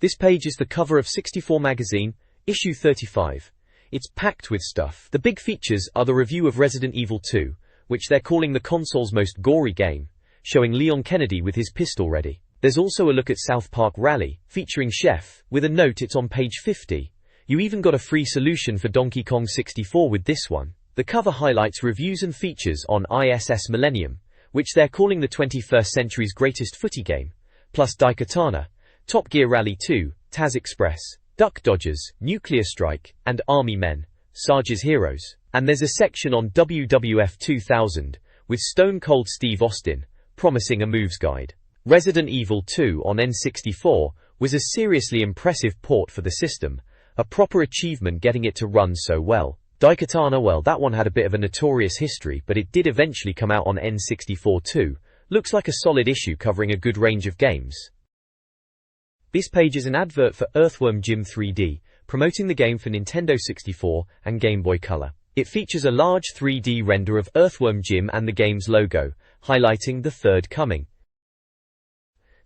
This page is the cover of 64 magazine, issue 35. It's packed with stuff. The big features are the review of Resident Evil 2, which they're calling the console's most gory game, showing Leon Kennedy with his pistol ready. There's also a look at South Park Rally, featuring Chef, with a note it's on page 50. You even got a free solution for Donkey Kong 64 with this one. The cover highlights reviews and features on ISS Millennium, which they're calling the 21st century's greatest footy game, plus Daikatana, Top Gear Rally 2, Taz Express, Duck Dodgers, Nuclear Strike, and Army Men, Sarge's Heroes. And there's a section on WWF 2000, with Stone Cold Steve Austin, promising a moves guide. Resident Evil 2 on N64 was a seriously impressive port for the system, a proper achievement getting it to run so well. Daikatana, well, that one had a bit of a notorious history, but it did eventually come out on N64 too. Looks like a solid issue covering a good range of games. This page is an advert for Earthworm Jim 3D, promoting the game for Nintendo 64 and Game Boy Color. It features a large 3D render of Earthworm Jim and the game's logo, highlighting the third coming.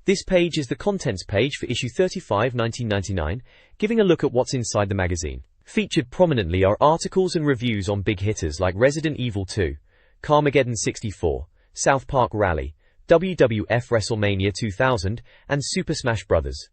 This page is the contents page for issue 35, 1999, giving a look at what's inside the magazine. Featured prominently are articles and reviews on big hitters like Resident Evil 2, Carmageddon 64, South Park Rally, WWF WrestleMania 2000, and Super Smash Bros.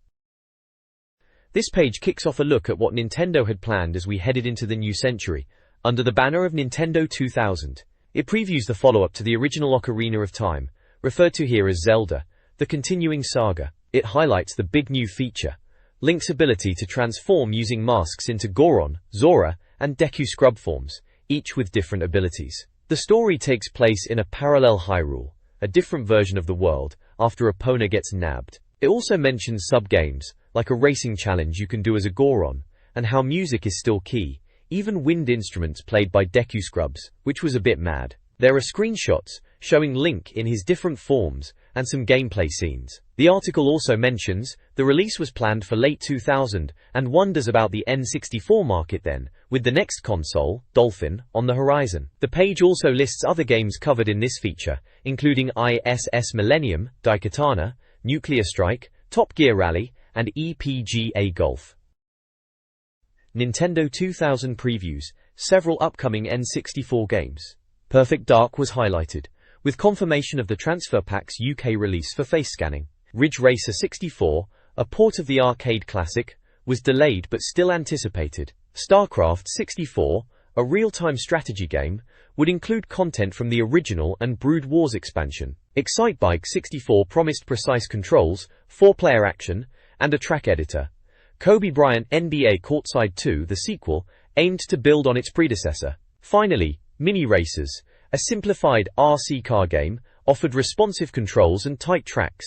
This page kicks off a look at what Nintendo had planned as we headed into the new century, under the banner of Nintendo 2000. It previews the follow-up to the original Ocarina of Time, referred to here as Zelda, the continuing saga. It highlights the big new feature, Link's ability to transform using masks into Goron, Zora, and Deku Scrub forms, each with different abilities. The story takes place in a parallel Hyrule, a different version of the world, after Epona gets nabbed. It also mentions sub-games, like a racing challenge you can do as a Goron, and how music is still key, even wind instruments played by Deku Scrubs, which was a bit mad. There are screenshots showing Link in his different forms, and some gameplay scenes. The article also mentions the release was planned for late 2000 and wonders about the N64 market then, with the next console, Dolphin, on the horizon. The page also lists other games covered in this feature, including ISS Millennium, Daikatana, Nuclear Strike, Top Gear Rally, and EPGA Golf. Nintendo 2000 previews, several upcoming N64 games. Perfect Dark was highlighted, with confirmation of the Transfer Pack's UK release for face scanning. Ridge Racer 64, a port of the arcade classic, was delayed but still anticipated. StarCraft 64, a real-time strategy game, would include content from the original and Brood Wars expansion. Excitebike 64 promised precise controls, 4-player action, and a track editor. Kobe Bryant NBA Courtside 2, the sequel, aimed to build on its predecessor. Finally, Mini Racers, a simplified RC car game, offered responsive controls and tight tracks.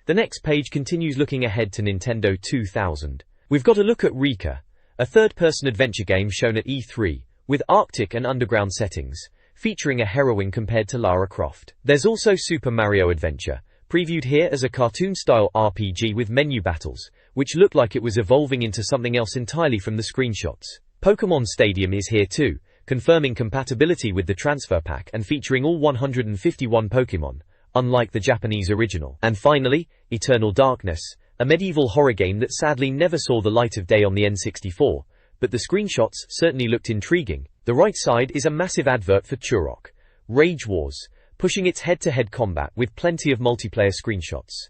The next page continues looking ahead to Nintendo 2000. We've got a look at Rika, a third-person adventure game shown at E3, with Arctic and underground settings, featuring a heroine compared to Lara Croft. There's also Super Mario Adventure, previewed here as a cartoon-style RPG with menu battles, which looked like it was evolving into something else entirely from the screenshots. Pokémon Stadium is here too, confirming compatibility with the Transfer Pack and featuring all 151 Pokémon, unlike the Japanese original. And finally, Eternal Darkness, a medieval horror game that sadly never saw the light of day on the N64, but the screenshots certainly looked intriguing. The right side is a massive advert for Turok, Rage Wars, pushing its head-to-head combat with plenty of multiplayer screenshots.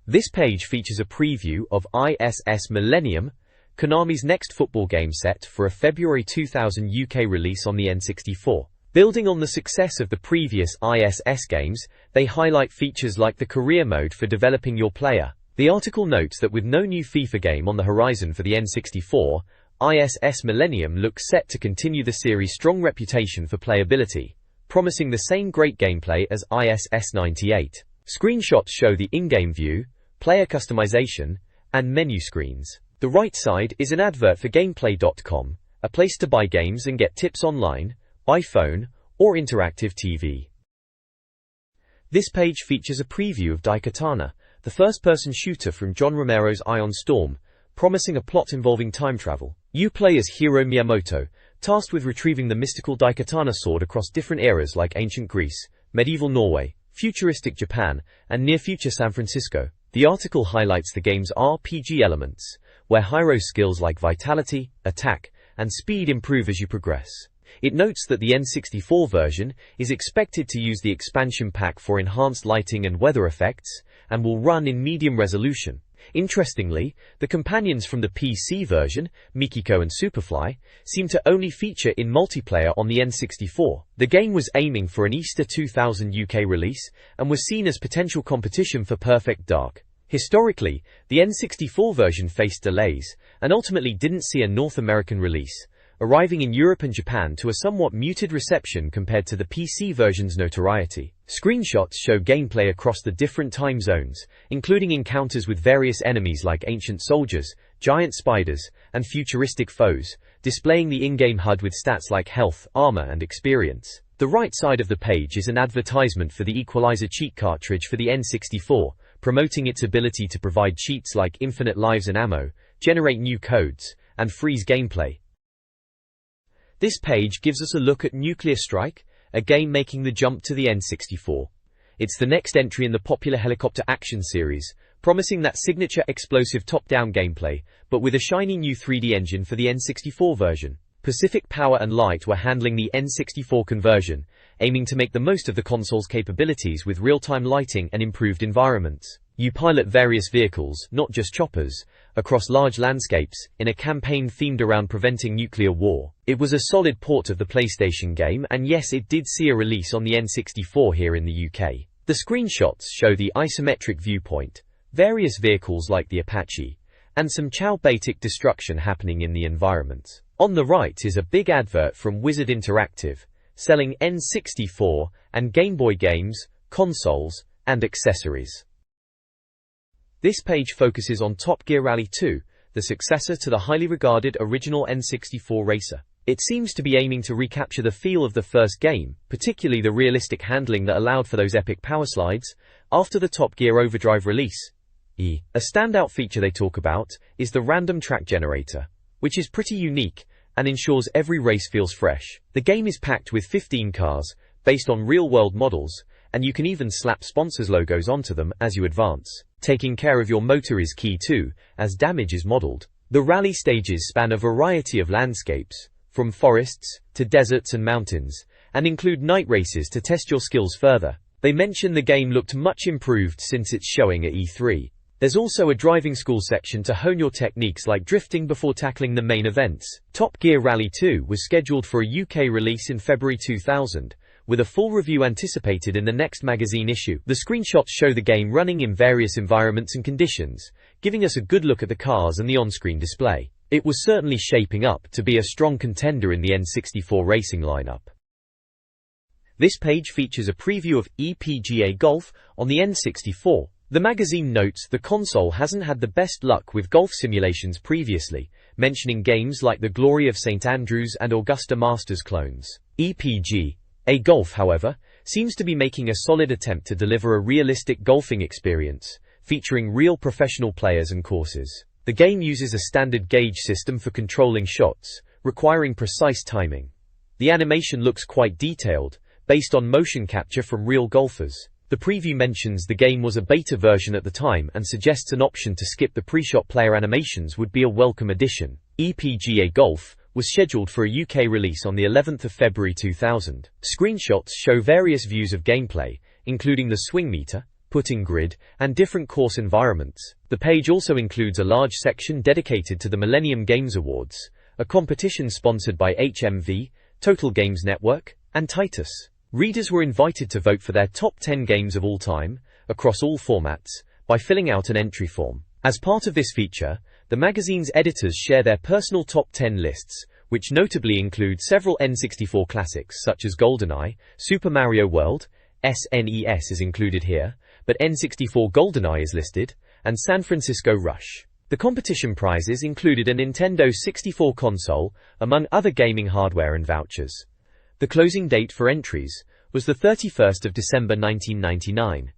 This page features a preview of ISS Millennium, Konami's next football game set for a February 2000 UK release on the N64. Building on the success of the previous ISS games, they highlight features like the career mode for developing your player. The article notes that with no new FIFA game on the horizon for the N64, ISS Millennium looks set to continue the series' strong reputation for playability, promising the same great gameplay as ISS 98. Screenshots show the in-game view, player customization, and menu screens. The right side is an advert for Gameplay.com, a place to buy games and get tips online, by phone, or interactive TV. This page features a preview of Daikatana, the first-person shooter from John Romero's Ion Storm, promising a plot involving time travel. You play as Hiro Miyamoto, tasked with retrieving the mystical Daikatana sword across different eras like ancient Greece, medieval Norway, futuristic Japan, and near-future San Francisco. The article highlights the game's RPG elements, where hero skills like vitality, attack, and speed improve as you progress. It notes that the N64 version is expected to use the expansion pack for enhanced lighting and weather effects, and will run in medium resolution. Interestingly, the companions from the PC version, Mikiko and Superfly, seem to only feature in multiplayer on the N64. The game was aiming for an Easter 2000 UK release, and was seen as potential competition for Perfect Dark. Historically, the N64 version faced delays, and ultimately didn't see a North American release, arriving in Europe and Japan to a somewhat muted reception compared to the PC version's notoriety. Screenshots show gameplay across the different time zones, including encounters with various enemies like ancient soldiers, giant spiders, and futuristic foes, displaying the in-game HUD with stats like health, armor, and experience. The right side of the page is an advertisement for the Equalizer cheat cartridge for the N64, promoting its ability to provide cheats like infinite lives and ammo, generate new codes, and freeze gameplay. This page gives us a look at Nuclear Strike, a game making the jump to the N64. It's the next entry in the popular helicopter action series, promising that signature explosive top-down gameplay, but with a shiny new 3D engine for the N64 version. Pacific Power and Light were handling the N64 conversion, aiming to make the most of the console's capabilities with real-time lighting and improved environments. You pilot various vehicles, not just choppers, across large landscapes, in a campaign themed around preventing nuclear war. It was a solid port of the PlayStation game, and yes, it did see a release on the N64 here in the UK. The screenshots show the isometric viewpoint, various vehicles like the Apache, and some chow-baitic destruction happening in the environment. On the right is a big advert from Wizard Interactive, selling N64 and Game Boy games, consoles, and accessories. This page focuses on Top Gear Rally 2, the successor to the highly regarded original N64 racer. It seems to be aiming to recapture the feel of the first game, particularly the realistic handling that allowed for those epic power slides, after the Top Gear Overdrive release. A standout feature they talk about is the random track generator, which is pretty unique and ensures every race feels fresh. The game is packed with 15 cars, based on real-world models, and you can even slap sponsors' logos onto them as you advance. Taking care of your motor is key too, as damage is modeled. The rally stages span a variety of landscapes, from forests to deserts and mountains, and include night races to test your skills further. They mention the game looked much improved since its showing at E3. There's also a driving school section to hone your techniques like drifting before tackling the main events. Top Gear Rally 2 was scheduled for a UK release in February 2000, with a full review anticipated in the next magazine issue. The screenshots show the game running in various environments and conditions, giving us a good look at the cars and the on-screen display. It was certainly shaping up to be a strong contender in the N64 racing lineup. This page features a preview of EPGA Golf on the N64. The magazine notes the console hasn't had the best luck with golf simulations previously, mentioning games like the Glory of St. Andrews and Augusta Masters clones. EPGA Golf, however, seems to be making a solid attempt to deliver a realistic golfing experience, featuring real professional players and courses. The game uses a standard gauge system for controlling shots, requiring precise timing. The animation looks quite detailed, based on motion capture from real golfers. The preview mentions the game was a beta version at the time and suggests an option to skip the pre-shot player animations would be a welcome addition. EPGA Golf was scheduled for a UK release on the 11th of February 2000. Screenshots show various views of gameplay, including the swing meter, putting grid, and different course environments. The page also includes a large section dedicated to the Millennium Games Awards, a competition sponsored by HMV, Total Games Network, and Titus. Readers were invited to vote for their top 10 games of all time, across all formats, by filling out an entry form. As part of this feature, the magazine's editors share their personal top 10 lists, which notably include several N64 classics such as GoldenEye, Super Mario World, SNES is included here, but N64 GoldenEye is listed, and San Francisco Rush. The competition prizes included a Nintendo 64 console, among other gaming hardware and vouchers. The closing date for entries was the 31st of December 1999.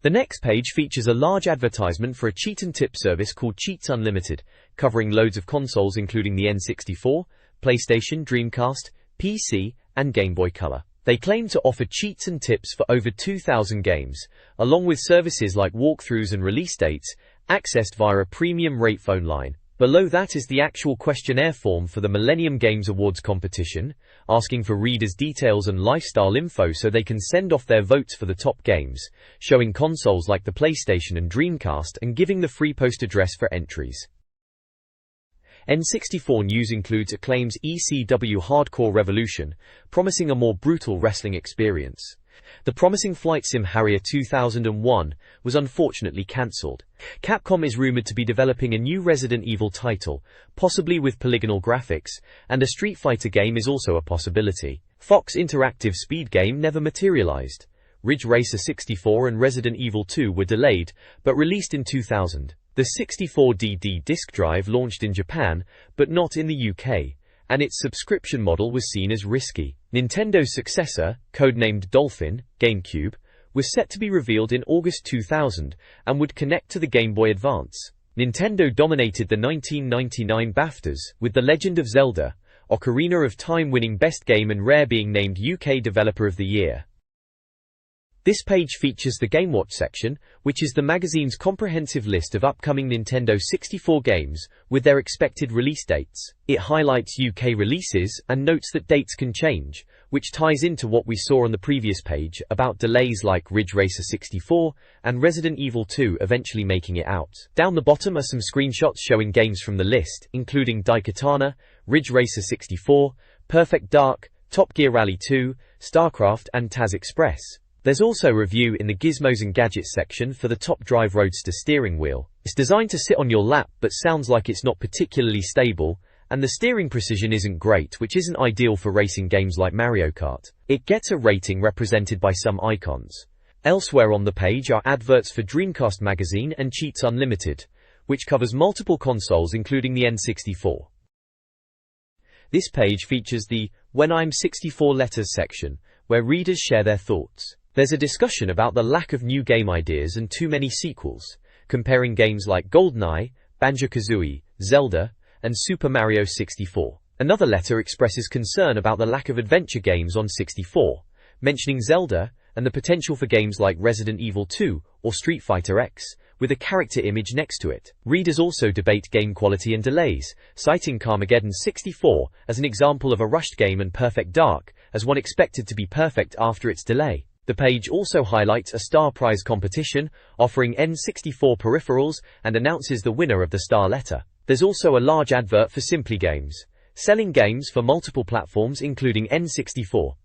The next page features a large advertisement for a cheat and tip service called Cheats Unlimited, covering loads of consoles including the N64, PlayStation, Dreamcast, PC, and Game Boy Color. They claim to offer cheats and tips for over 2,000 games, along with services like walkthroughs and release dates, accessed via a premium rate phone line. Below that is the actual questionnaire form for the Millennium Games Awards competition, asking for readers' details and lifestyle info so they can send off their votes for the top games, showing consoles like the PlayStation and Dreamcast and giving the free post address for entries. N64 news includes Acclaim's ECW Hardcore Revolution, promising a more brutal wrestling experience. The promising flight sim Harrier 2001 was unfortunately cancelled. Capcom is rumored to be developing a new Resident Evil title, possibly with polygonal graphics, and a Street Fighter game is also a possibility. Fox Interactive Speed game never materialized. Ridge Racer 64 and Resident Evil 2 were delayed, but released in 2000. The 64DD disk drive launched in Japan, but not in the UK, and its subscription model was seen as risky. Nintendo's successor, codenamed Dolphin, GameCube, was set to be revealed in August 2000 and would connect to the Game Boy Advance. Nintendo dominated the 1999 BAFTAs, with The Legend of Zelda, Ocarina of Time winning Best Game and Rare being named UK Developer of the Year. This page features the Game Watch section, which is the magazine's comprehensive list of upcoming Nintendo 64 games, with their expected release dates. It highlights UK releases and notes that dates can change, which ties into what we saw on the previous page about delays like Ridge Racer 64 and Resident Evil 2 eventually making it out. Down the bottom are some screenshots showing games from the list, including Daikatana, Ridge Racer 64, Perfect Dark, Top Gear Rally 2, StarCraft and Taz Express. There's also a review in the Gizmos and Gadgets section for the Top Drive Roadster steering wheel. It's designed to sit on your lap but sounds like it's not particularly stable, and the steering precision isn't great, which isn't ideal for racing games like Mario Kart. It gets a rating represented by some icons. Elsewhere on the page are adverts for Dreamcast magazine and Cheats Unlimited, which covers multiple consoles including the N64. This page features the When I'm 64 Letters section, where readers share their thoughts. There's a discussion about the lack of new game ideas and too many sequels, comparing games like GoldenEye, Banjo-Kazooie, Zelda, and Super Mario 64. Another letter expresses concern about the lack of adventure games on 64, mentioning Zelda and the potential for games like Resident Evil 2 or Street Fighter X, with a character image next to it. Readers also debate game quality and delays, citing Carmageddon 64 as an example of a rushed game and Perfect Dark as one expected to be perfect after its delay. The page also highlights a Star Prize competition, offering N64 peripherals, and announces the winner of the Star Letter. There's also a large advert for Simply Games, selling games for multiple platforms including N64.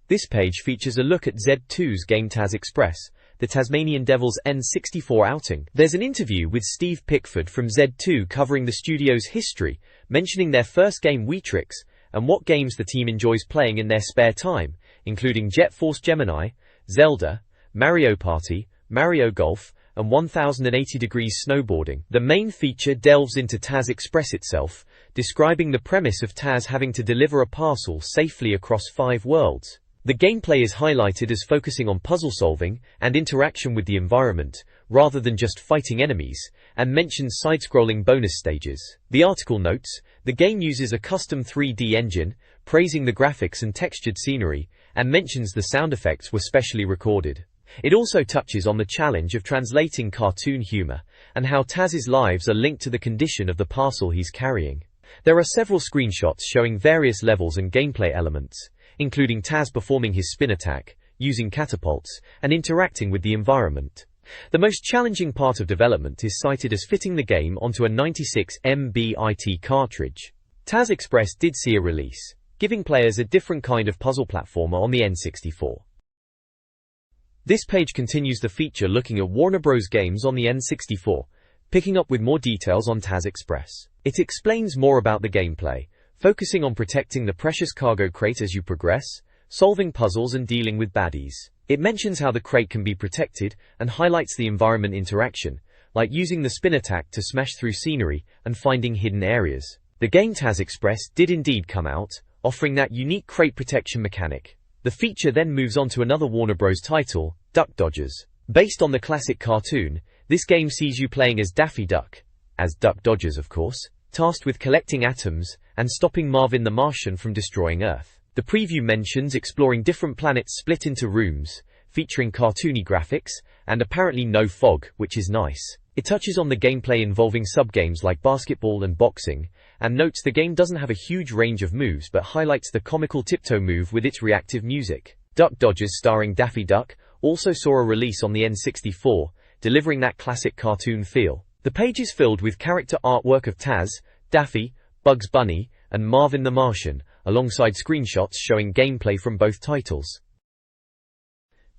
This page features a look at Z2's game Taz Express, the Tasmanian Devil's N64 outing. There's an interview with Steve Pickford from Z2 covering the studio's history, mentioning their first game Weetrix, and what games the team enjoys playing in their spare time, including Jet Force Gemini, Zelda, Mario Party, Mario Golf, and 1080 Degrees Snowboarding. The main feature delves into Taz Express itself, describing the premise of Taz having to deliver a parcel safely across 5 worlds. The gameplay is highlighted as focusing on puzzle solving and interaction with the environment, rather than just fighting enemies, and mentions side-scrolling bonus stages. The article notes, the game uses a custom 3D engine, praising the graphics and textured scenery, and mentions the sound effects were specially recorded. It also touches on the challenge of translating cartoon humor, and how Taz's lives are linked to the condition of the parcel he's carrying. There are several screenshots showing various levels and gameplay elements, including Taz performing his spin attack, using catapults, and interacting with the environment. The most challenging part of development is cited as fitting the game onto a 96 MB IT cartridge. Taz Express did see a release, giving players a different kind of puzzle platformer on the N64. This page continues the feature looking at Warner Bros. Games on the N64, picking up with more details on Taz Express. It explains more about the gameplay, focusing on protecting the precious cargo crate as you progress, solving puzzles and dealing with baddies. It mentions how the crate can be protected and highlights the environment interaction, like using the spin attack to smash through scenery and finding hidden areas. The game Taz Express did indeed come out, offering that unique crate protection mechanic. The feature then moves on to another Warner Bros. Title, Duck Dodgers. Based on the classic cartoon, this game sees you playing as Daffy Duck, as Duck Dodgers of course, tasked with collecting atoms and stopping Marvin the Martian from destroying Earth. The preview mentions exploring different planets split into rooms, featuring cartoony graphics, and apparently no fog, which is nice. It touches on the gameplay involving subgames like basketball and boxing, and notes the game doesn't have a huge range of moves but highlights the comical tiptoe move with its reactive music. Duck Dodgers starring Daffy Duck also saw a release on the N64, delivering that classic cartoon feel. The page is filled with character artwork of Taz, Daffy, Bugs Bunny, and Marvin the Martian, alongside screenshots showing gameplay from both titles.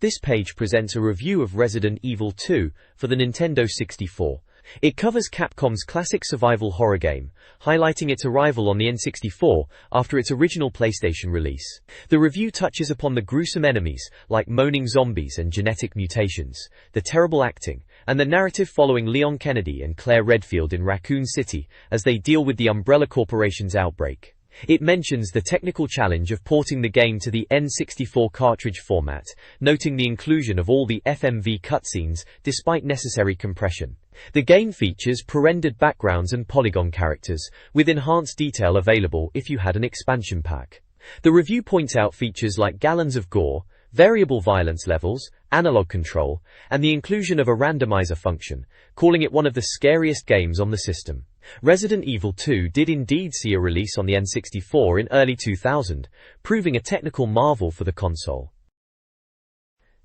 This page presents a review of Resident Evil 2 for the Nintendo 64. It covers Capcom's classic survival horror game, highlighting its arrival on the N64 after its original PlayStation release. The review touches upon the gruesome enemies, like moaning zombies and genetic mutations, the terrible acting, and the narrative following Leon Kennedy and Claire Redfield in Raccoon City as they deal with the Umbrella Corporation's outbreak. It mentions the technical challenge of porting the game to the N64 cartridge format, noting the inclusion of all the FMV cutscenes despite necessary compression. The game features pre-rendered backgrounds and polygon characters, with enhanced detail available if you had an expansion pack. The review points out features like gallons of gore, variable violence levels, analog control, and the inclusion of a randomizer function, calling it one of the scariest games on the system. Resident Evil 2 did indeed see a release on the N64 in early 2000, proving a technical marvel for the console.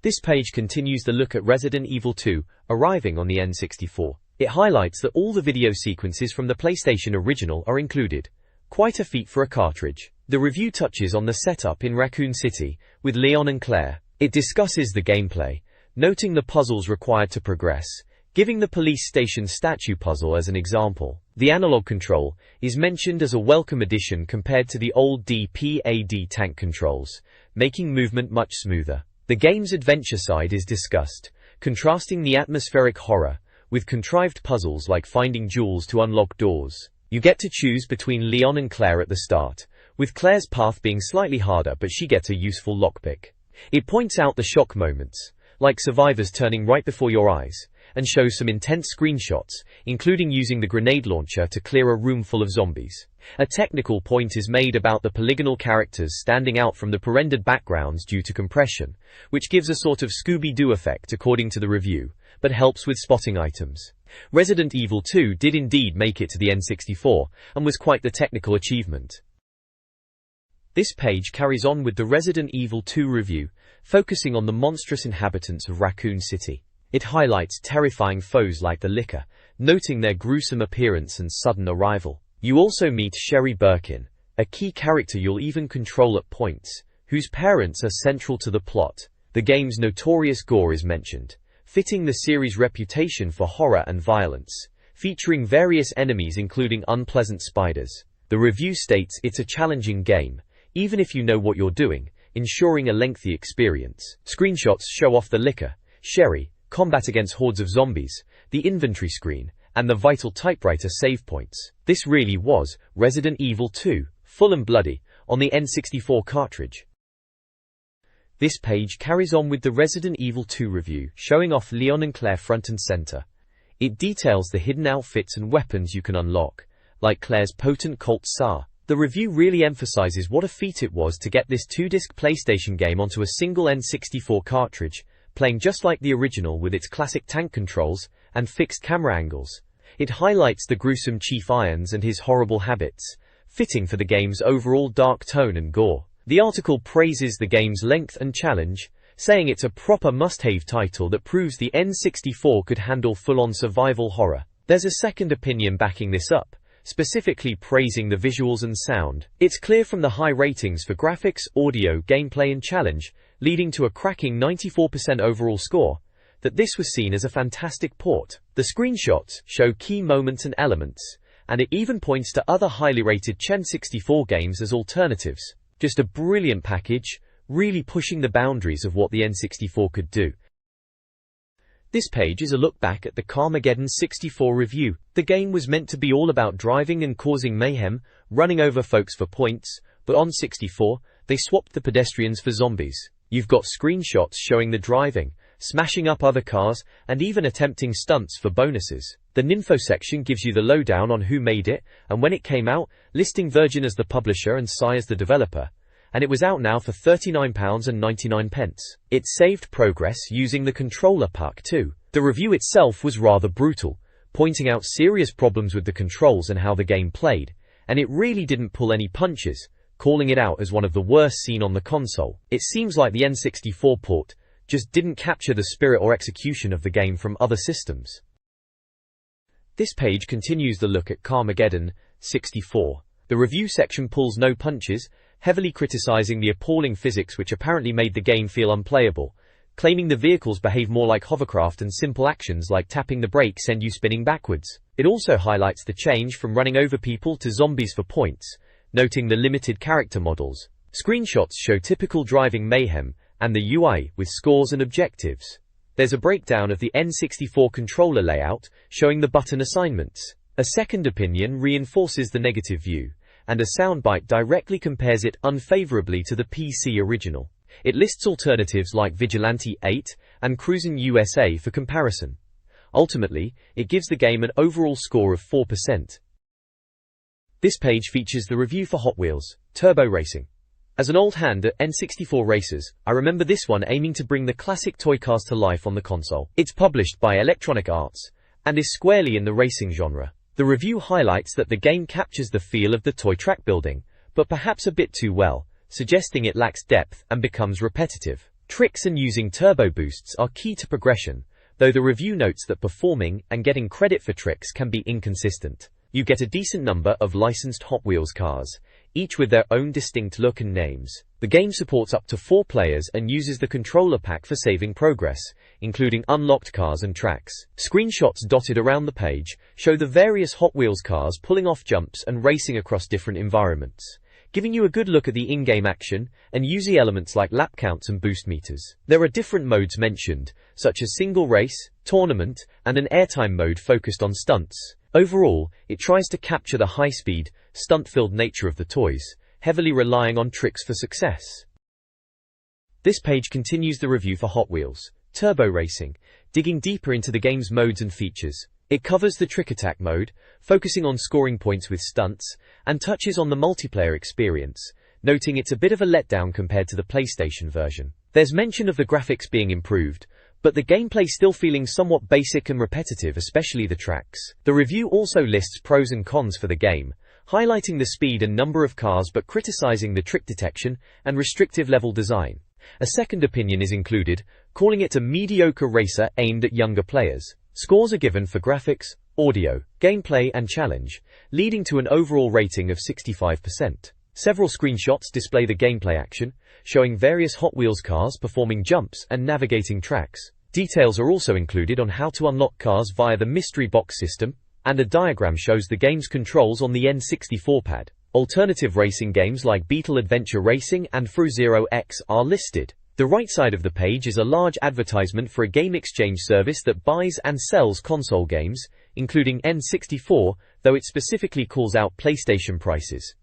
This page continues the look at Resident Evil 2 arriving on the N64. It highlights that all the video sequences from the PlayStation original are included. Quite a feat for a cartridge. The review touches on the setup in Raccoon City, with Leon and Claire. It discusses the gameplay, noting the puzzles required to progress, giving the police station statue puzzle as an example. The analog control is mentioned as a welcome addition compared to the old D-pad tank controls, making movement much smoother. The game's adventure side is discussed, contrasting the atmospheric horror with contrived puzzles like finding jewels to unlock doors. You get to choose between Leon and Claire at the start, with Claire's path being slightly harder but she gets a useful lockpick. It points out the shock moments, like survivors turning right before your eyes, and shows some intense screenshots, including using the grenade launcher to clear a room full of zombies. A technical point is made about the polygonal characters standing out from the pre-rendered backgrounds due to compression, which gives a sort of Scooby-Doo effect according to the review, but helps with spotting items. Resident Evil 2 did indeed make it to the N64, and was quite the technical achievement. This page carries on with the Resident Evil 2 review, focusing on the monstrous inhabitants of Raccoon City. It highlights terrifying foes like the Licker, noting their gruesome appearance and sudden arrival. You also meet Sherry Birkin, a key character you'll even control at points, whose parents are central to the plot. The game's notorious gore is mentioned, fitting the series' reputation for horror and violence, featuring various enemies including unpleasant spiders. The review states it's a challenging game, even if you know what you're doing, ensuring a lengthy experience. Screenshots show off the Licker, Sherry, combat against hordes of zombies, the inventory screen, and the vital typewriter save points. This really was Resident Evil 2, full and bloody, on the N64 cartridge. This page carries on with the Resident Evil 2 review, showing off Leon and Claire front and center. It details the hidden outfits and weapons you can unlock, like Claire's potent Colt SAR. The review really emphasizes what a feat it was to get this 2-disc PlayStation game onto a single N64 cartridge, playing just like the original with its classic tank controls and fixed camera angles. It highlights the gruesome Chief Irons and his horrible habits, fitting for the game's overall dark tone and gore. The article praises the game's length and challenge, saying it's a proper must-have title that proves the N64 could handle full-on survival horror. There's a second opinion backing this up, specifically praising the visuals and sound. It's clear from the high ratings for graphics, audio, gameplay and challenge, leading to a cracking 94% overall score, that this was seen as a fantastic port. The screenshots show key moments and elements, and it even points to other highly rated N64 games as alternatives. Just a brilliant package, really pushing the boundaries of what the N64 could do. This page is a look back at the Carmageddon 64 review. The game was meant to be all about driving and causing mayhem, running over folks for points, but on 64, they swapped the pedestrians for zombies. You've got screenshots showing the driving, smashing up other cars, and even attempting stunts for bonuses. The Ninfo section gives you the lowdown on who made it, and when it came out, listing Virgin as the publisher and Psy as the developer, and it was out now for £39.99. It saved progress using the controller pack too. The review itself was rather brutal, pointing out serious problems with the controls and how the game played, and it really didn't pull any punches, calling it out as one of the worst seen on the console. It seems like the N64 port just didn't capture the spirit or execution of the game from other systems. This page continues the look at Carmageddon 64. The review section pulls no punches, heavily criticizing the appalling physics which apparently made the game feel unplayable, claiming the vehicles behave more like hovercraft and simple actions like tapping the brake send you spinning backwards. It also highlights the change from running over people to zombies for points, noting the limited character models. Screenshots show typical driving mayhem, and the UI with scores and objectives. There's a breakdown of the N64 controller layout, showing the button assignments. A second opinion reinforces the negative view, and a soundbite directly compares it unfavorably to the PC original. It lists alternatives like Vigilante 8 and Cruisin' USA for comparison. Ultimately, it gives the game an overall score of 4%. This page features the review for Hot Wheels Turbo Racing. As an old hand at N64 racers, I remember this one aiming to bring the classic toy cars to life on the console. It's published by Electronic Arts, and is squarely in the racing genre. The review highlights that the game captures the feel of the toy track building, but perhaps a bit too well, suggesting it lacks depth and becomes repetitive. Tricks and using turbo boosts are key to progression, though the review notes that performing and getting credit for tricks can be inconsistent. You get a decent number of licensed Hot Wheels cars, each with their own distinct look and names. The game supports up to 4 players and uses the controller pack for saving progress, including unlocked cars and tracks. Screenshots dotted around the page show the various Hot Wheels cars pulling off jumps and racing across different environments, giving you a good look at the in-game action and using elements like lap counts and boost meters. There are different modes mentioned, such as single race, tournament, and an airtime mode focused on stunts. Overall, it tries to capture the high-speed, stunt-filled nature of the toys, heavily relying on tricks for success. This page continues the review for Hot Wheels Turbo Racing, digging deeper into the game's modes and features. It covers the Trick Attack mode, focusing on scoring points with stunts, and touches on the multiplayer experience, noting it's a bit of a letdown compared to the PlayStation version. There's mention of the graphics being improved, but the gameplay still feeling somewhat basic and repetitive, especially the tracks. The review also lists pros and cons for the game, highlighting the speed and number of cars but criticizing the trick detection and restrictive level design. A second opinion is included, calling it a mediocre racer aimed at younger players. Scores are given for graphics, audio, gameplay and challenge, leading to an overall rating of 65%. Several screenshots display the gameplay action, showing various Hot Wheels cars performing jumps and navigating tracks. Details are also included on how to unlock cars via the mystery box system, and a diagram shows the game's controls on the N64 pad. Alternative racing games like Beetle Adventure Racing and F-Zero X are listed. The right side of the page is a large advertisement for a game exchange service that buys and sells console games, including N64, though it specifically calls out PlayStation prices.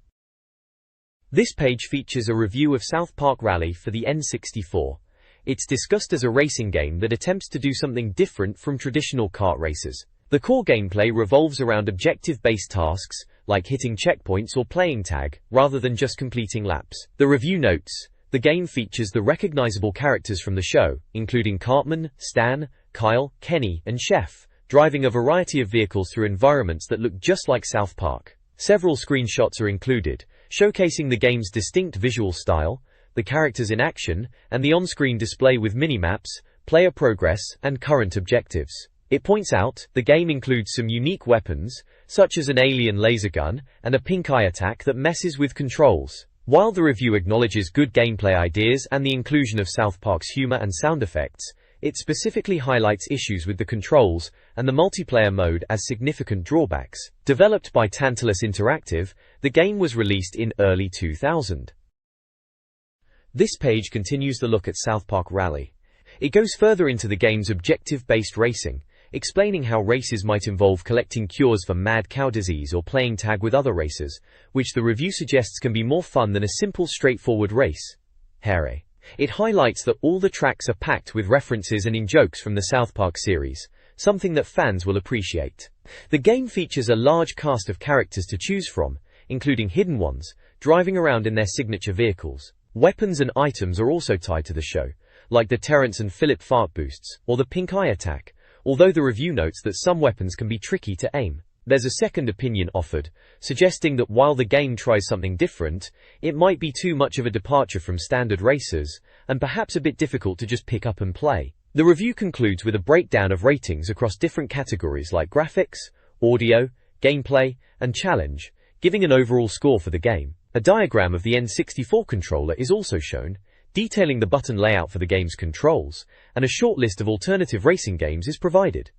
This page features a review of South Park Rally for the N64. It's discussed as a racing game that attempts to do something different from traditional kart races. The core gameplay revolves around objective-based tasks, like hitting checkpoints or playing tag, rather than just completing laps. The review notes, the game features the recognizable characters from the show, including Cartman, Stan, Kyle, Kenny, and Chef, driving a variety of vehicles through environments that look just like South Park. Several screenshots are included, showcasing the game's distinct visual style, the characters in action, and the on-screen display with minimaps, player progress, and current objectives. It points out, the game includes some unique weapons, such as an alien laser gun, and a pink eye attack that messes with controls. While the review acknowledges good gameplay ideas and the inclusion of South Park's humor and sound effects, it specifically highlights issues with the controls and the multiplayer mode as significant drawbacks. Developed by Tantalus Interactive, the game was released in early 2000. This page continues the look at South Park Rally. It goes further into the game's objective-based racing, explaining how races might involve collecting cures for mad cow disease or playing tag with other racers, which the review suggests can be more fun than a simple straightforward race. Hooray. It highlights that all the tracks are packed with references and in-jokes from the South Park series, something that fans will appreciate. The game features a large cast of characters to choose from, including hidden ones, driving around in their signature vehicles. Weapons and items are also tied to the show, like the Terrence and Philip fart boosts, or the pink eye attack, although the review notes that some weapons can be tricky to aim. There's a second opinion offered, suggesting that while the game tries something different, it might be too much of a departure from standard races, and perhaps a bit difficult to just pick up and play. The review concludes with a breakdown of ratings across different categories like graphics, audio, gameplay, and challenge, giving an overall score for the game. A diagram of the N64 controller is also shown, detailing the button layout for the game's controls, and a short list of alternative racing games is provided.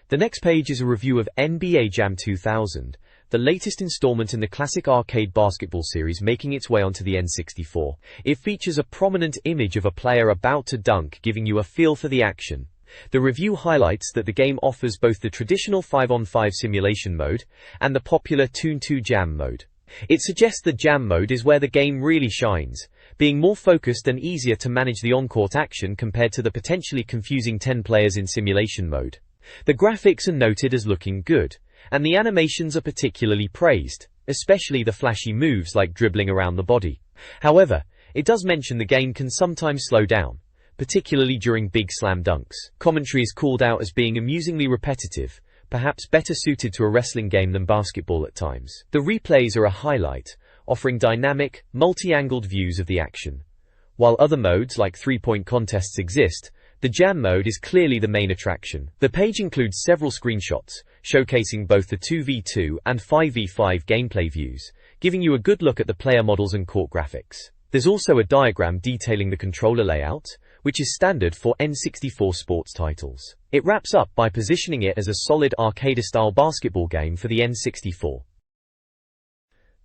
The next page is a review of NBA Jam 2000, the latest installment in the classic arcade basketball series making its way onto the N64. It features a prominent image of a player about to dunk, giving you a feel for the action. The review highlights that the game offers both the traditional 5-on-5 simulation mode and the popular Toon 2 Jam mode. It suggests the Jam mode is where the game really shines, being more focused and easier to manage the on-court action compared to the potentially confusing 10 players in simulation mode. The graphics are noted as looking good, and the animations are particularly praised, especially the flashy moves like dribbling around the body. However, it does mention the game can sometimes slow down, particularly during big slam dunks. Commentary is called out as being amusingly repetitive, perhaps better suited to a wrestling game than basketball at times. The replays are a highlight, offering dynamic, multi-angled views of the action. While other modes like three-point contests exist, the Jam mode is clearly the main attraction. The page includes several screenshots, showcasing both the 2v2 and 5v5 gameplay views, giving you a good look at the player models and court graphics. There's also a diagram detailing the controller layout, which is standard for N64 sports titles. It wraps up by positioning it as a solid arcade-style basketball game for the N64.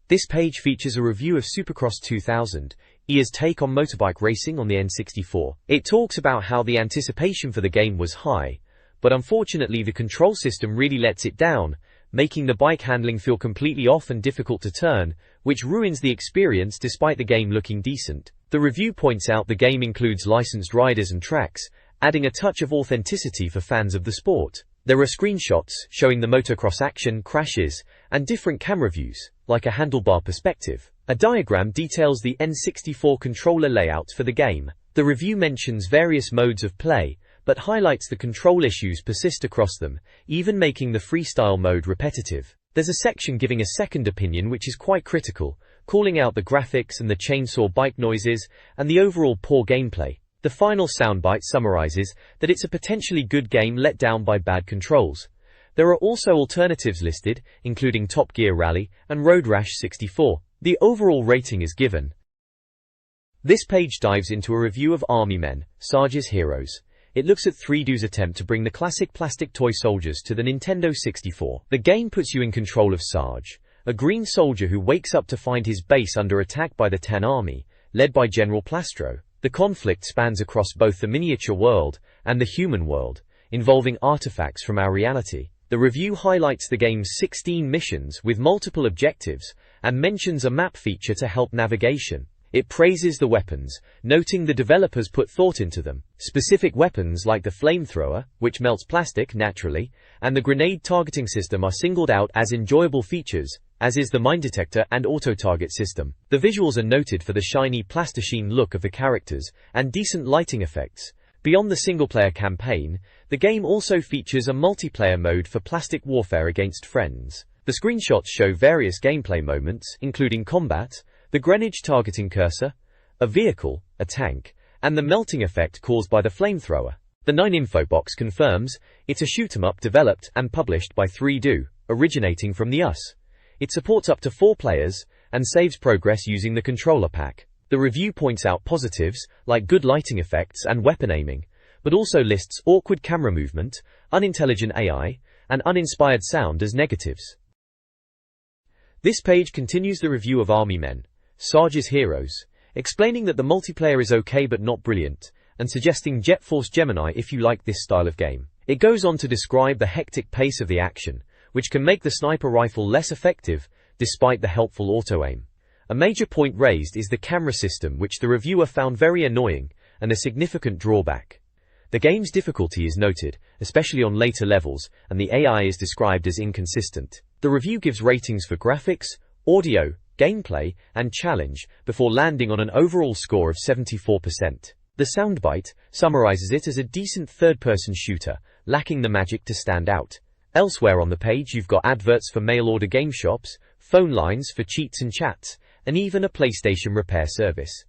This page features a review of Supercross 2000, EA's take on motorbike racing on the N64. It talks about how the anticipation for the game was high, but unfortunately the control system really lets it down, making the bike handling feel completely off and difficult to turn, which ruins the experience despite the game looking decent. The review points out the game includes licensed riders and tracks, adding a touch of authenticity for fans of the sport. There are screenshots showing the motocross action, crashes, and different camera views, like a handlebar perspective. A diagram details the N64 controller layout for the game. The review mentions various modes of play, but highlights the control issues persist across them, even making the freestyle mode repetitive. There's a section giving a second opinion which is quite critical, calling out the graphics and the chainsaw bike noises, and the overall poor gameplay. The final soundbite summarizes that it's a potentially good game let down by bad controls. There are also alternatives listed, including Top Gear Rally and Road Rash 64. The overall rating is given. This page dives into a review of Army Men, Sarge's Heroes. It looks at 3Do's attempt to bring the classic plastic toy soldiers to the Nintendo 64. The game puts you in control of Sarge, a green soldier who wakes up to find his base under attack by the Ten Army, led by General Plastro. The conflict spans across both the miniature world and the human world, involving artifacts from our reality. The review highlights the game's 16 missions with multiple objectives, and mentions a map feature to help navigation. It praises the weapons, noting the developers put thought into them. Specific weapons like the flamethrower, which melts plastic naturally, and the grenade targeting system are singled out as enjoyable features, as is the mine detector and auto-target system. The visuals are noted for the shiny plasticine look of the characters, and decent lighting effects. Beyond the single-player campaign, the game also features a multiplayer mode for plastic warfare against friends. The screenshots show various gameplay moments, including combat, the grenade targeting cursor, a vehicle, a tank, and the melting effect caused by the flamethrower. The 9 info box confirms it's a shoot-'em-up developed and published by 3Do, originating from the US. It supports up to 4 players, and saves progress using the controller pack. The review points out positives, like good lighting effects and weapon aiming, but also lists awkward camera movement, unintelligent AI, and uninspired sound as negatives. This page continues the review of Army Men, Sarge's Heroes, explaining that the multiplayer is okay but not brilliant, and suggesting Jet Force Gemini if you like this style of game. It goes on to describe the hectic pace of the action, which can make the sniper rifle less effective, despite the helpful auto-aim. A major point raised is the camera system, which the reviewer found very annoying, and a significant drawback. The game's difficulty is noted, especially on later levels, and the AI is described as inconsistent. The review gives ratings for graphics, audio, gameplay, and challenge, before landing on an overall score of 74%. The soundbite summarizes it as a decent third-person shooter, lacking the magic to stand out. Elsewhere on the page you've got adverts for mail-order game shops, phone lines for cheats and chats, and even a PlayStation repair service.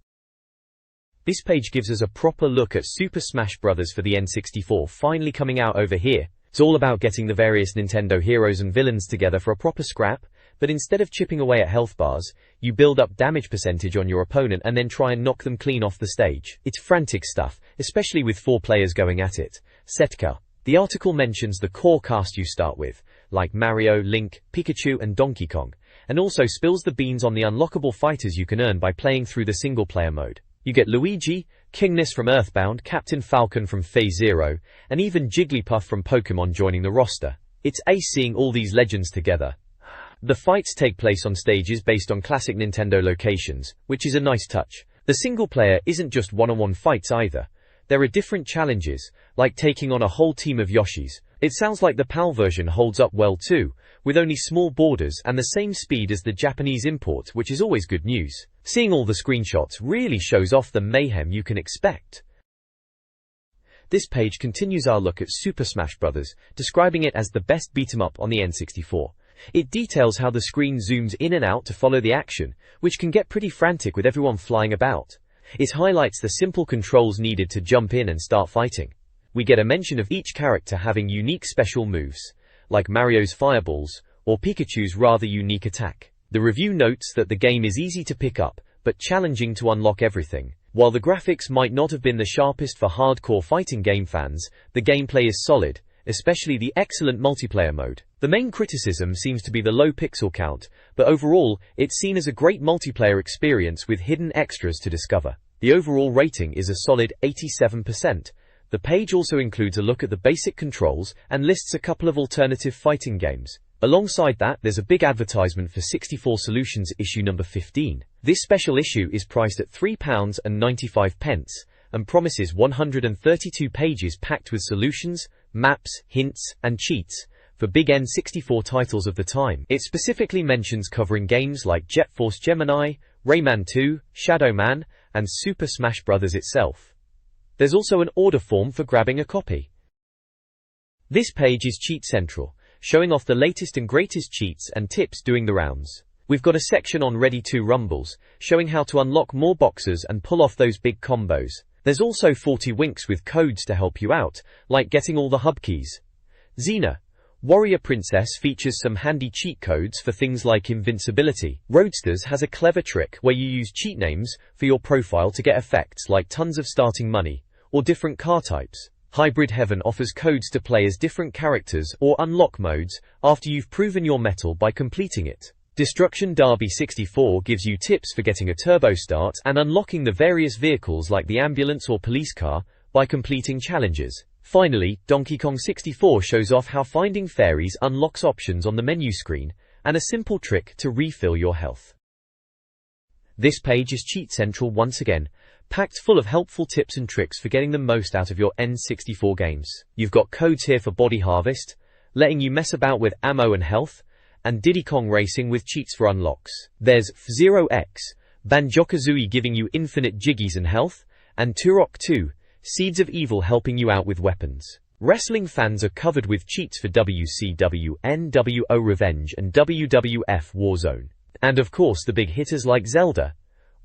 This page gives us a proper look at Super Smash Bros. For the N64 finally coming out over here. It's all about getting the various Nintendo heroes and villains together for a proper scrap, but instead of chipping away at health bars, you build up damage percentage on your opponent and then try and knock them clean off the stage. It's frantic stuff, especially with 4 players going at it. Setka. The article mentions the core cast you start with, like Mario, Link, Pikachu and Donkey Kong, and also spills the beans on the unlockable fighters you can earn by playing through the single-player mode. You get Luigi, Kingness from Earthbound, Captain Falcon from Phase Zero, and even Jigglypuff from Pokémon joining the roster. It's ace seeing all these legends together. The fights take place on stages based on classic Nintendo locations, which is a nice touch. The single-player isn't just one-on-one fights either. There are different challenges, like taking on a whole team of Yoshis. It sounds like the PAL version holds up well too, with only small borders and the same speed as the Japanese import, which is always good news. Seeing all the screenshots really shows off the mayhem you can expect. This page continues our look at Super Smash Bros., describing it as the best beat-em-up on the N64. It details how the screen zooms in and out to follow the action, which can get pretty frantic with everyone flying about. It highlights the simple controls needed to jump in and start fighting. We get a mention of each character having unique special moves, like Mario's fireballs, or Pikachu's rather unique attack. The review notes that the game is easy to pick up, but challenging to unlock everything. While the graphics might not have been the sharpest for hardcore fighting game fans, the gameplay is solid, especially the excellent multiplayer mode. The main criticism seems to be the low pixel count, but overall, it's seen as a great multiplayer experience with hidden extras to discover. The overall rating is a solid 87%. The page also includes a look at the basic controls and lists a couple of alternative fighting games. Alongside that, there's a big advertisement for 64 Solutions issue number 15. This special issue is priced at £3.95 and promises 132 pages packed with solutions, maps, hints, and cheats for big N64 titles of the time. It specifically mentions covering games like Jet Force Gemini, Rayman 2, Shadow Man, and Super Smash Bros. Itself. There's also an order form for grabbing a copy. This page is Cheat Central, showing off the latest and greatest cheats and tips doing the rounds. We've got a section on Ready to Rumbles, showing how to unlock more boxes and pull off those big combos. There's also 40 winks with codes to help you out, like getting all the hub keys. Xena, Warrior Princess features some handy cheat codes for things like invincibility. Roadsters has a clever trick where you use cheat names for your profile to get effects like tons of starting money, or different car types. Hybrid Heaven offers codes to play as different characters or unlock modes after you've proven your mettle by completing it. Destruction Derby 64 gives you tips for getting a turbo start and unlocking the various vehicles like the ambulance or police car by completing challenges. Finally, Donkey Kong 64 shows off how finding fairies unlocks options on the menu screen and a simple trick to refill your health. This page is Cheat Central once again, packed full of helpful tips and tricks for getting the most out of your N64 games. You've got codes here for Body Harvest, letting you mess about with ammo and health, and Diddy Kong Racing with cheats for unlocks. There's F-Zero X, Banjo-Kazooie giving you infinite jiggies and health, and Turok 2, Seeds of Evil helping you out with weapons. Wrestling fans are covered with cheats for WCW, NWO Revenge and WWF Warzone. And of course the big hitters like Zelda,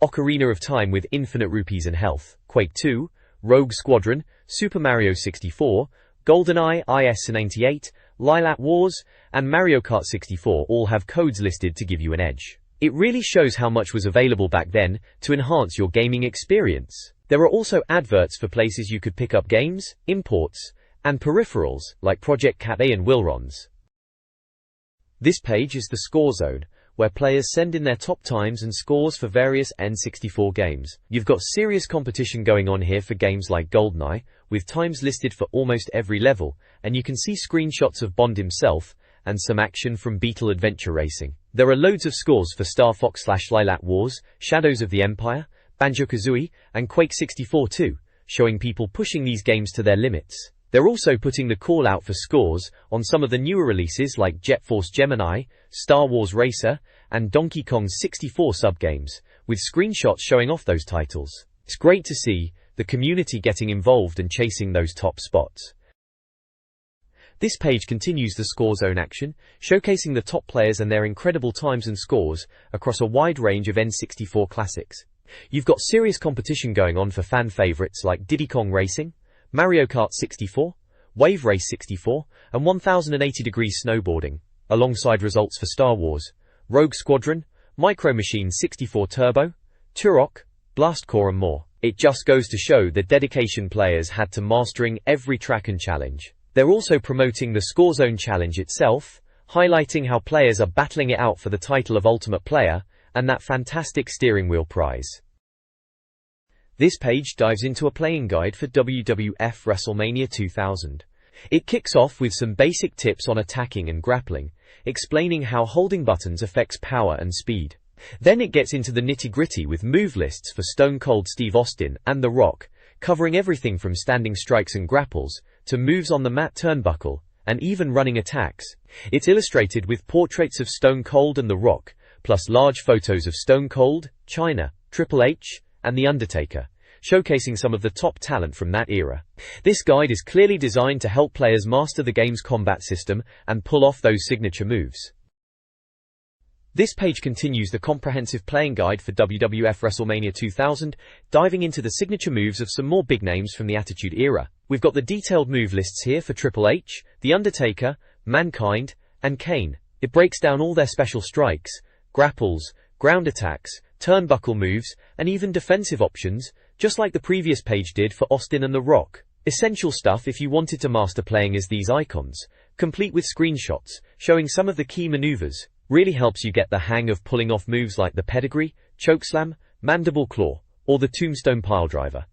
Ocarina of Time with infinite rupees and health, Quake 2, Rogue Squadron, Super Mario 64, GoldenEye IS-98, Lilat Wars, and Mario Kart 64 all have codes listed to give you an edge. It really shows how much was available back then to enhance your gaming experience. There are also adverts for places you could pick up games, imports, and peripherals like Project Cat A and Wilrons. This page is the Score Zone, where players send in their top times and scores for various N64 games. You've got serious competition going on here for games like GoldenEye, with times listed for almost every level, and you can see screenshots of Bond himself, and some action from Beetle Adventure Racing. There are loads of scores for Star Fox/Lilat Wars, Shadows of the Empire, Banjo-Kazooie, and Quake 64 too, showing people pushing these games to their limits. They're also putting the call out for scores on some of the newer releases like Jet Force Gemini, Star Wars Racer, and Donkey Kong 64 subgames, with screenshots showing off those titles. It's great to see the community getting involved and chasing those top spots. This page continues the score zone action, showcasing the top players and their incredible times and scores across a wide range of N64 classics. You've got serious competition going on for fan favorites like Diddy Kong Racing, Mario Kart 64, Wave Race 64, and 1080 Degrees Snowboarding, alongside results for Star Wars, Rogue Squadron, Micro Machines 64 Turbo, Turok, Blast Corps and more. It just goes to show the dedication players had to mastering every track and challenge. They're also promoting the Score Zone Challenge itself, highlighting how players are battling it out for the title of Ultimate Player and that fantastic steering wheel prize. This page dives into a playing guide for WWF WrestleMania 2000. It kicks off with some basic tips on attacking and grappling, explaining how holding buttons affects power and speed. Then it gets into the nitty-gritty with move lists for Stone Cold Steve Austin and The Rock, covering everything from standing strikes and grapples to moves on the mat turnbuckle, and even running attacks. It's illustrated with portraits of Stone Cold and The Rock, plus large photos of Stone Cold, Chyna, Triple H, and The Undertaker, showcasing some of the top talent from that era. This guide is clearly designed to help players master the game's combat system and pull off those signature moves. This page continues the comprehensive playing guide for WWF WrestleMania 2000, diving into the signature moves of some more big names from the Attitude Era. We've got the detailed move lists here for Triple H, The Undertaker, Mankind, and Kane. It breaks down all their special strikes, grapples, ground attacks, turnbuckle moves, and even defensive options, just like the previous page did for Austin and The Rock. Essential stuff if you wanted to master playing as these icons, complete with screenshots, showing some of the key maneuvers. Really helps you get the hang of pulling off moves like the pedigree, chokeslam, mandible claw, or the tombstone piledriver.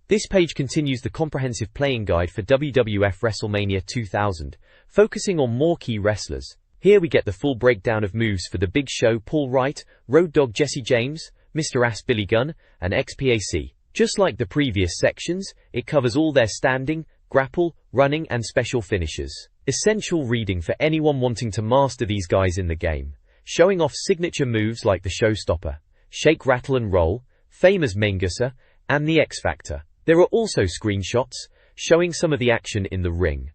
This page continues the comprehensive playing guide for WWF WrestleMania 2000, focusing on more key wrestlers. Here we get the full breakdown of moves for The Big Show Paul Wright, Road Dogg Jesse James, Mr. Ass Billy Gunn, and XPAC. Just like the previous sections, it covers all their standing, grapple, running, and special finishes. Essential reading for anyone wanting to master these guys in the game, showing off signature moves like the Showstopper, Shake, Rattle and Roll, famous Mangusser, and the X Factor. There are also screenshots, showing some of the action in the ring.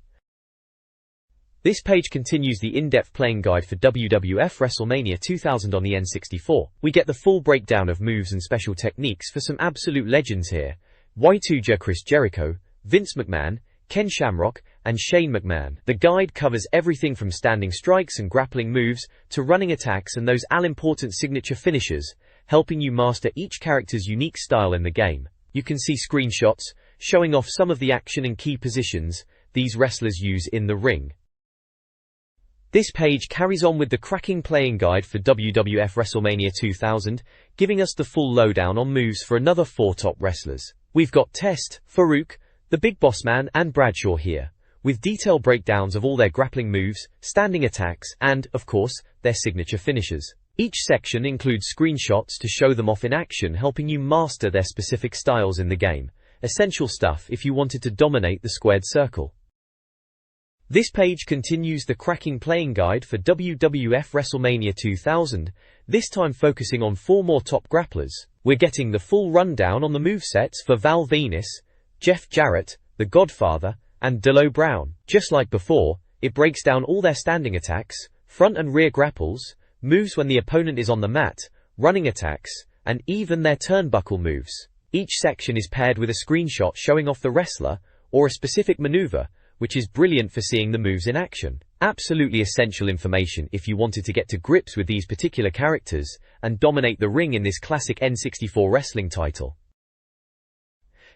This page continues the in-depth playing guide for WWF WrestleMania 2000 on the N64. We get the full breakdown of moves and special techniques for some absolute legends here. Y2J Chris Jericho, Vince McMahon, Ken Shamrock, and Shane McMahon. The guide covers everything from standing strikes and grappling moves to running attacks and those all-important signature finishes, helping you master each character's unique style in the game. You can see screenshots showing off some of the action and key positions these wrestlers use in the ring. This page carries on with the cracking playing guide for WWF WrestleMania 2000, giving us the full lowdown on moves for another 4 top wrestlers. We've got Test, Farouk, the Big Boss Man, and Bradshaw here, with detailed breakdowns of all their grappling moves, standing attacks, and, of course, their signature finishes. Each section includes screenshots to show them off in action, helping you master their specific styles in the game. Essential stuff if you wanted to dominate the squared circle. This page continues the cracking playing guide for WWF WrestleMania 2000, this time focusing on 4 more top grapplers. We're getting the full rundown on the movesets for Val Venis, Jeff Jarrett, The Godfather, and D'Lo Brown. Just like before, it breaks down all their standing attacks, front and rear grapples, moves when the opponent is on the mat, running attacks, and even their turnbuckle moves. Each section is paired with a screenshot showing off the wrestler or a specific maneuver, which is brilliant for seeing the moves in action. Absolutely essential information if you wanted to get to grips with these particular characters and dominate the ring in this classic N64 wrestling title.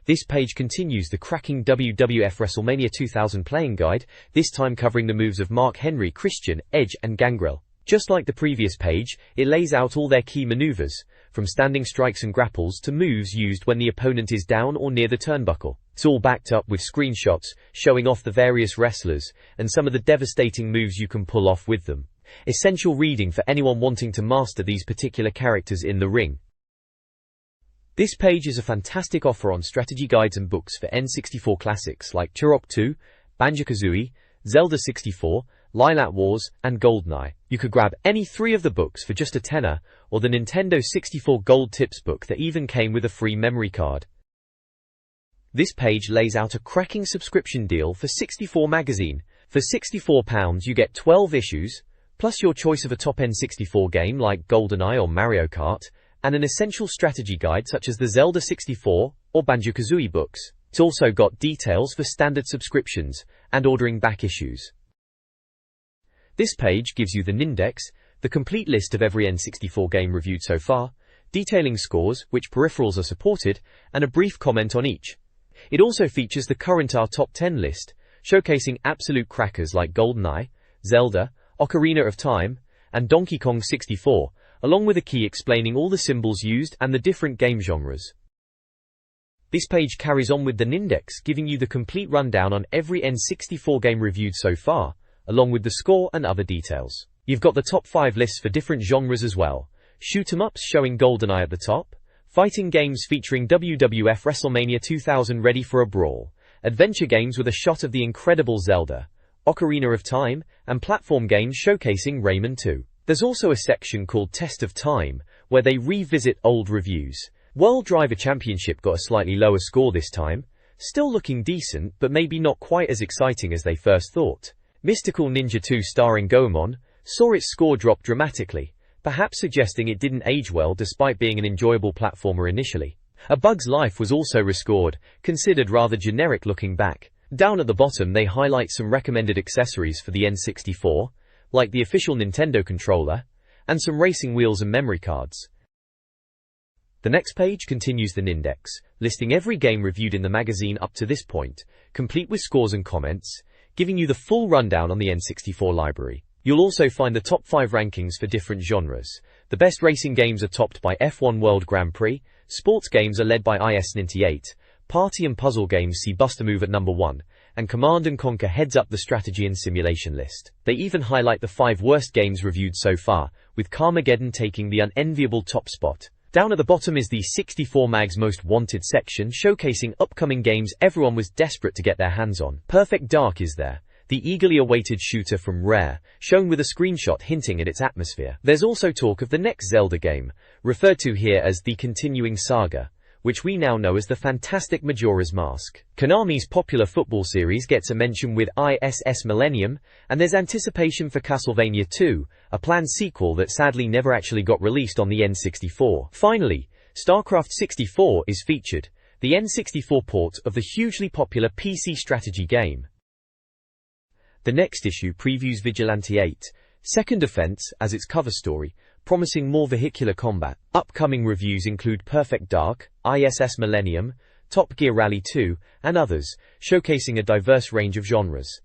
This page continues the cracking WWF WrestleMania 2000 playing guide, this time covering the moves of Mark Henry, Christian, Edge, and Gangrel. Just like the previous page, it lays out all their key maneuvers, from standing strikes and grapples to moves used when the opponent is down or near the turnbuckle. It's all backed up with screenshots showing off the various wrestlers and some of the devastating moves you can pull off with them. Essential reading for anyone wanting to master these particular characters in the ring. This page is a fantastic offer on strategy guides and books for N64 classics like Turok 2, Banjo-Kazooie, Zelda 64, Lilat Wars, and GoldenEye. You could grab any 3 of the books for just a tenner, or the Nintendo 64 Gold Tips book that even came with a free memory card. This page lays out a cracking subscription deal for 64 magazine. For £64 you get 12 issues, plus your choice of a top N64 game like GoldenEye or Mario Kart, and an essential strategy guide such as the Zelda 64 or Banjo-Kazooie books. It's also got details for standard subscriptions and ordering back issues. This page gives you the Nindex, the complete list of every N64 game reviewed so far, detailing scores, which peripherals are supported, and a brief comment on each. It also features the current top 10 list, showcasing absolute crackers like GoldenEye, Zelda, Ocarina of Time, and Donkey Kong 64, along with a key explaining all the symbols used and the different game genres. This page carries on with the Nindex, giving you the complete rundown on every N64 game reviewed so far, along with the score and other details. You've got the top 5 lists for different genres as well. Shoot-'em-ups showing GoldenEye at the top, fighting games featuring WWF WrestleMania 2000 Ready for a Brawl, adventure games with a shot of the incredible Zelda, Ocarina of Time, and platform games showcasing Rayman 2. There's also a section called Test of Time, where they revisit old reviews. World Driver Championship got a slightly lower score this time, still looking decent but maybe not quite as exciting as they first thought. Mystical Ninja 2 starring Goemon saw its score drop dramatically, perhaps suggesting it didn't age well despite being an enjoyable platformer initially. A Bug's Life was also rescored, considered rather generic looking back. Down at the bottom they highlight some recommended accessories for the N64, like the official Nintendo controller, and some racing wheels and memory cards. The next page continues the Nindex, listing every game reviewed in the magazine up to this point, complete with scores and comments, giving you the full rundown on the N64 library. You'll also find the top 5 rankings for different genres. The best racing games are topped by F1 World Grand Prix, sports games are led by IS-98, party and puzzle games see Buster Move at number 1, and Command & Conquer heads up the strategy and simulation list. They even highlight the 5 worst games reviewed so far, with Carmageddon taking the unenviable top spot. Down at the bottom is the 64 Mag's Most Wanted section, showcasing upcoming games everyone was desperate to get their hands on. Perfect Dark is there, the eagerly awaited shooter from Rare, shown with a screenshot hinting at its atmosphere. There's also talk of the next Zelda game, referred to here as the Continuing Saga, which we now know as the fantastic Majora's Mask. Konami's popular football series gets a mention with ISS Millennium, and there's anticipation for Castlevania 2, a planned sequel that sadly never actually got released on the N64. Finally, StarCraft 64 is featured, the N64 port of the hugely popular PC strategy game. The next issue previews Vigilante 8, Second Offense as its cover story, promising more vehicular combat. Upcoming reviews include Perfect Dark, ISS Millennium, Top Gear Rally 2, and others, showcasing a diverse range of genres.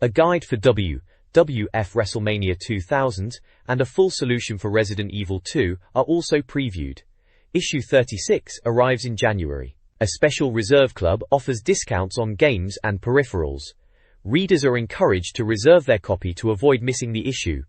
A guide for WWF WrestleMania 2000 and a full solution for Resident Evil 2 are also previewed. Issue 36 arrives in January. A special reserve club offers discounts on games and peripherals. Readers are encouraged to reserve their copy to avoid missing the issue.